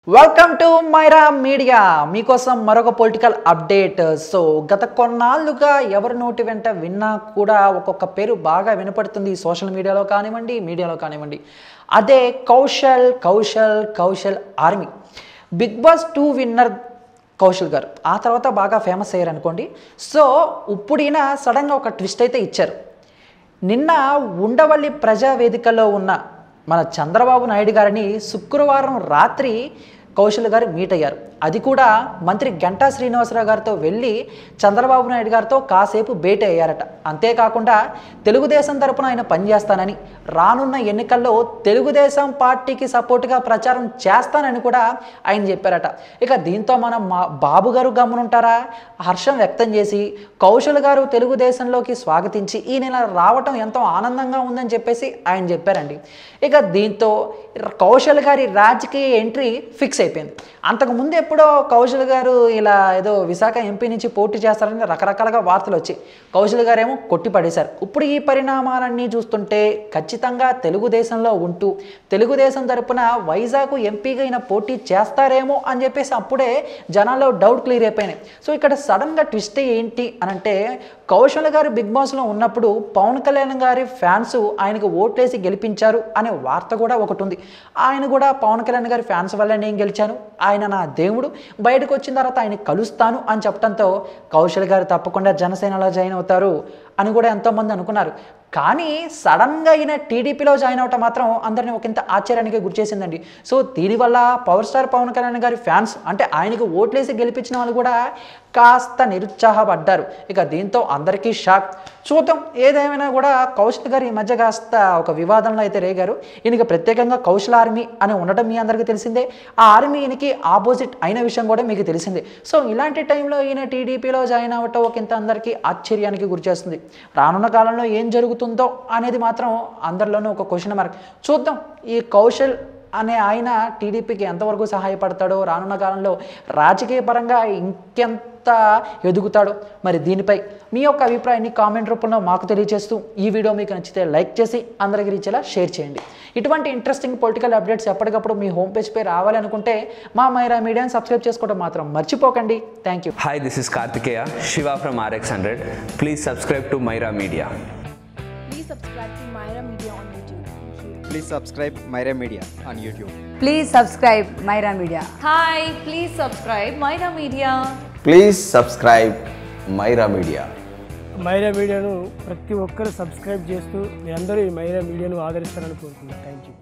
Welcome to Myra media మీకోసం మరొక political update. So గత కొన్నాళ్ళుగా ఎవరి నోటి వెంట విన్నా కూడా ఒక్కొక్క పేరు బాగా వినపడుతుంది సోషల్ మీడియాలో కానివ్వండి. అదే Kaushal Kaushal Kaushal army. Bigg Boss 2 winner Kaushal గారు ఆ తర్వాత బాగా ఫేమస్ అయ్యారు అనుకోండి. సో ఇప్పుడు ఈయన సడన్గా ఒక ట్విస్ట్ అయితే ఇచ్చారు. నిన్న ఉండవల్లి ప్రజావేదికలో ఉన్న మన చంద్రబాబు నాయుడు గారిని శుక్రవారం రాత్రి కౌశల్ గారు మీట్ అయ్యారు. అది కూడా మంత్రి గంటా శ్రీనివాసరావు గారితో వెళ్ళి చంద్రబాబు నాయుడు గారితో కాసేపు భేటీ అయ్యారట. అంతేకాకుండా తెలుగుదేశం తరపున ఆయన పనిచేస్తానని, రానున్న ఎన్నికల్లో తెలుగుదేశం పార్టీకి సపోర్ట్గా ప్రచారం చేస్తానని కూడా ఆయన చెప్పారట. ఇక దీంతో మనం బాబు గారు గమనుంటారా, హర్షం వ్యక్తం చేసి కౌశల్ గారు తెలుగుదేశంలోకి స్వాగతించి ఈ నెల రావటం ఎంతో ఆనందంగా ఉందని చెప్పేసి ఆయన చెప్పారండి. ఇక దీంతో కౌశల్ గారి రాజకీయ ఎంట్రీ ఫిక్స్ అయిపోయింది. అంతకుముందు ఎప్పుడో కౌశల్ గారు ఇలా ఏదో విశాఖ ఎంపీ నుంచి పోటీ చేస్తారని రకరకాలుగా వార్తలు వచ్చాయి. కౌశల్ గారు ఏమో కొట్టి పడేశారు. ఇప్పుడు ఈ పరిణామాలన్నీ చూస్తుంటే ఖచ్చితంగా తెలుగుదేశంలో ఉంటూ తెలుగుదేశం తరపున వైజాగ్ ఎంపీగా ఈయన పోటీ చేస్తారేమో అని చెప్పేసి అప్పుడే జనాల్లో డౌట్ క్లియర్ అయిపోయినాయి. సో ఇక్కడ సడన్గా ట్విస్ట్ ఏంటి అని అంటే, కౌశల్ గారు బిగ్ బాస్లో ఉన్నప్పుడు పవన్ కళ్యాణ్ గారి ఫ్యాన్స్ ఆయనకు ఓట్లేసి గెలిపించారు అనే వార్త కూడా ఒకటి ఉంది. ఆయన కూడా పవన్ కళ్యాణ్ గారి ఫ్యాన్స్ వల్ల నేను గెలిచాను, ఆయన నా దేవుడు, బయటకు వచ్చిన తర్వాత ఆయన కలుస్తాను అని చెప్పడంతో కౌశల్ గారు తప్పకుండా జనసేనలో జాయిన్ అవుతారు అని కూడా ఎంతోమంది అనుకున్నారు. కానీ సడన్గా ఈయన టీడీపీలో జాయిన్ అవటం మాత్రం అందరినీ ఒకంత ఆశ్చర్యానికి గురిచేసిందండి. సో దీనివల్ల పవర్ స్టార్ పవన్ కళ్యాణ్ గారి ఫ్యాన్స్ అంటే ఆయనకు ఓట్లేసి గెలిపించిన వాళ్ళు కూడా కాస్త నిరుత్సాహపడ్డారు. ఇక దీంతో అందరికీ షాక్. చూద్దాం, ఏదేమైనా కూడా కౌశల్ గారు ఈ మధ్య కాస్త ఒక వివాదంలో అయితే రేగారు. ఈయనకి ప్రత్యేకంగా కౌశల్ ఆర్మీ అని ఉండటం మీ అందరికీ తెలిసిందే. ఆ ఆర్మీ ఈయనకి ఆపోజిట్ అయిన విషయం కూడా మీకు తెలిసిందే. సో ఇలాంటి టైంలో ఈయన టీడీపీలో జాయిన్ అవ్వటం ఒకంత అందరికీ ఆశ్చర్యానికి గురిచేస్తుంది. రానున్న కాలంలో ఏం జరుగుతుందో అనేది మాత్రం అందరిలోనూ ఒక క్వశ్చన్ మార్క్. చూద్దాం, ఈ కౌశల్ అనే ఆయన టీడీపీకి ఎంతవరకు సహాయపడతాడో, రానున్న కాలంలో రాజకీయ పరంగా ఇంకెంత ఎదుగుతాడో. మరి దీనిపై మీ యొక్క అభిప్రాయాన్ని కామెంట్ రూపంలో మాకు తెలియజేస్తూ, ఈ వీడియో మీకు నచ్చితే లైక్ చేసి అందరికీ రీచేలా షేర్ చేయండి. ఇటువంటి ఇంట్రెస్టింగ్ పొలిటికల్ అప్డేట్స్ ఎప్పటికప్పుడు మీ హోమ్ పేజ్పై రావాలనుకుంటే మా మైరా మీడియాని సబ్స్క్రైబ్ చేసుకోవడం మాత్రం మర్చిపోకండి. Thank you. Hi, this is Kartikeya Shiva from RX100. Please subscribe to Myra Media. Please subscribe to Myra Media on YouTube. Please subscribe Myra Media on YouTube. Please subscribe Myra Media. Hi, please subscribe Myra Media. Please subscribe Myra Media. Myra మీడియాను ప్రతి ఒక్కరు subscribe చేస్తూ మీరందరూ ఈ మైరా మీడియాను ఆదరిస్తారని కోరుకుంటున్నాను. Thank you.